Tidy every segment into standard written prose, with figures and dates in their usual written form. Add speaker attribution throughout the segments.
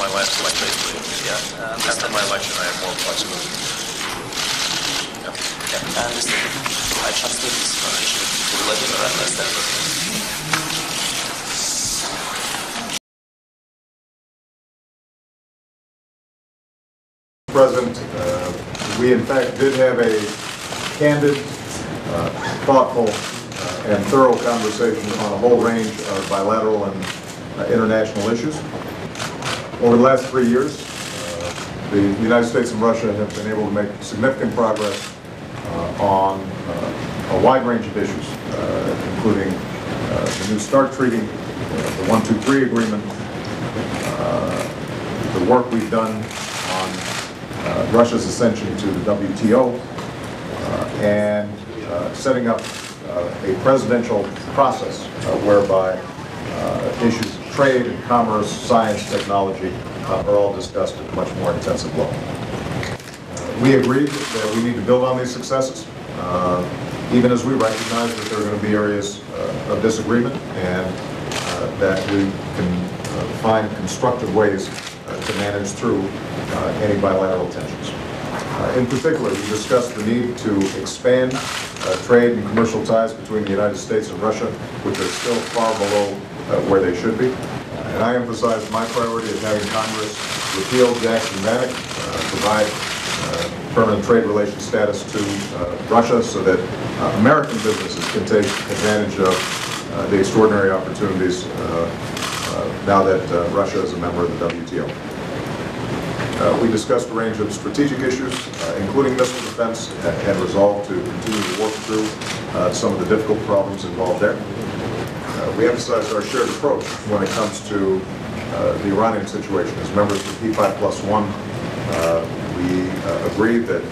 Speaker 1: my last election. Yeah. After my election, I have more flexibility. Yeah.
Speaker 2: Yeah. I trust this information to let you understand.
Speaker 3: President, we in fact did have a candid, thoughtful, and thorough conversation on a whole range of bilateral and international issues. Over the last 3 years, the United States and Russia have been able to make significant progress on a wide range of issues, including the New START Treaty, the 123 Agreement, the work we've done on Russia's ascension to the WTO, and setting up a presidential process whereby issues of trade and commerce, science, technology are all discussed at a much more intensive level. We agreed that we need to build on these successes, even as we recognize that there are going to be areas of disagreement, and that we can find constructive ways to manage through any bilateral tensions. In particular, we discussed the need to expand trade and commercial ties between the United States and Russia, which are still far below where they should be. And I emphasized my priority of having Congress repeal Jackson-Vanik, provide permanent trade relation status to Russia so that American businesses can take advantage of the extraordinary opportunities now that Russia is a member of the WTO. We discussed a range of strategic issues, including missile defense, and resolved to continue to work through some of the difficult problems involved there. We emphasized our shared approach when it comes to the Iranian situation. As members of P5+1, we agreed that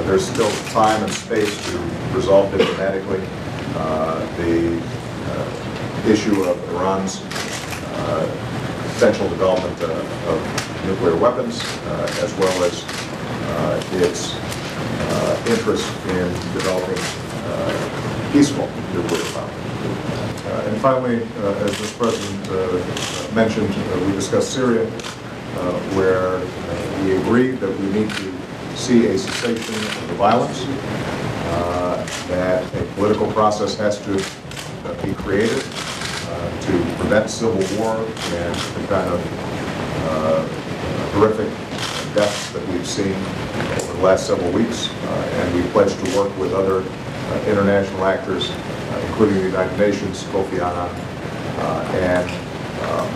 Speaker 3: there's still time and space to resolve diplomatically the issue of Iran's potential development of nuclear weapons, as well as its interest in developing peaceful nuclear power. And finally, as Mr. President mentioned, we discussed Syria, where we agreed that we need to see a cessation of the violence, that a political process has to be created to prevent civil war and the kind of horrific deaths that we've seen over the last several weeks. And we pledged to work with other international actors, including the United Nations, Kofi Annan, and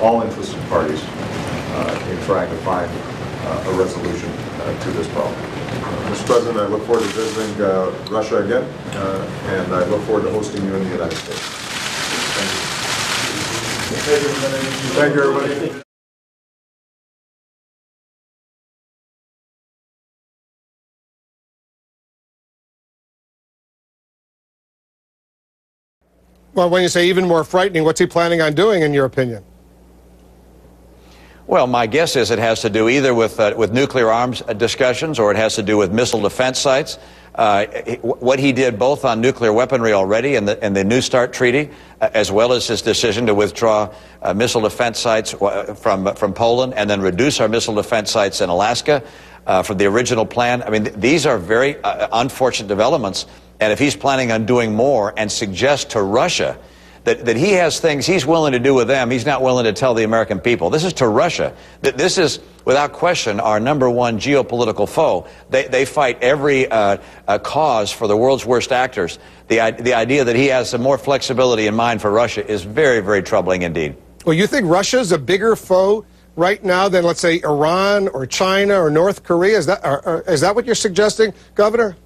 Speaker 3: all interested parties in trying to find a resolution to this problem. Mr. President, I look forward to visiting Russia again, and I look forward to hosting you in the United States. Thank you. Thank you, everybody.
Speaker 4: Well, when you say even more frightening, what's he planning on doing, in your opinion?
Speaker 5: Well, my guess is it has to do either with nuclear arms discussions, or it has to do with missile defense sites. What he did both on nuclear weaponry already in the New START treaty, as well as his decision to withdraw missile defense sites from Poland and then reduce our missile defense sites in Alaska from the original plan. I mean, these are very unfortunate developments. And if he's planning on doing more and suggest to Russia that he has things he's willing to do with them, he's not willing to tell the American people. This is to Russia. This is, without question, our #1 geopolitical foe. They fight every cause for the world's worst actors. The idea that he has some more flexibility in mind for Russia is very, very troubling indeed.
Speaker 4: Well, you think Russia's a bigger foe right now than, let's say, Iran or China or North Korea? Is that what you're suggesting, Governor?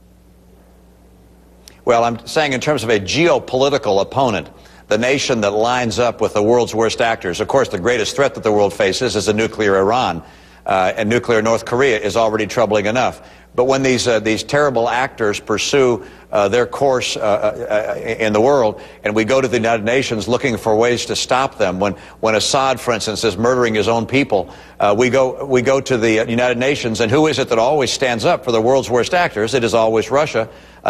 Speaker 5: Well, I'm saying in terms of a geopolitical opponent, the nation that lines up with the world's worst actors. Of course, the greatest threat that the world faces is a nuclear Iran, and nuclear North Korea is already troubling enough. But when these terrible actors pursue their course in the world, and we go to the United Nations looking for ways to stop them, when Assad, for instance, is murdering his own people, we go to the United Nations, and who is it that always stands up for the world's worst actors? It is always Russia,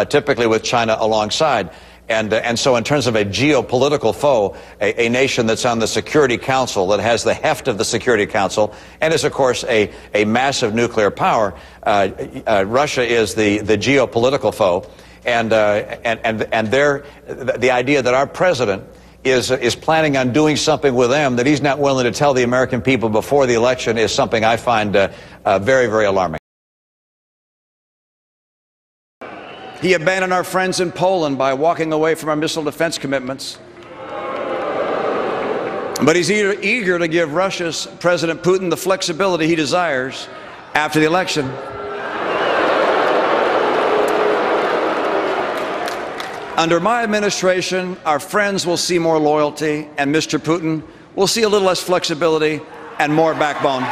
Speaker 5: typically with China alongside. And so in terms of a geopolitical foe, a nation that's on the Security Council, that has the heft of the Security Council, and is, of course, a massive nuclear power, Russia is the geopolitical foe. And the idea that our president is planning on doing something with them that he's not willing to tell the American people before the election is something I find very, very alarming. He abandoned our friends in Poland by walking away from our missile defense commitments. But he's eager to give Russia's President Putin the flexibility he desires after the election. Under my administration, our friends will see more loyalty, and Mr. Putin will see a little less flexibility and more backbone.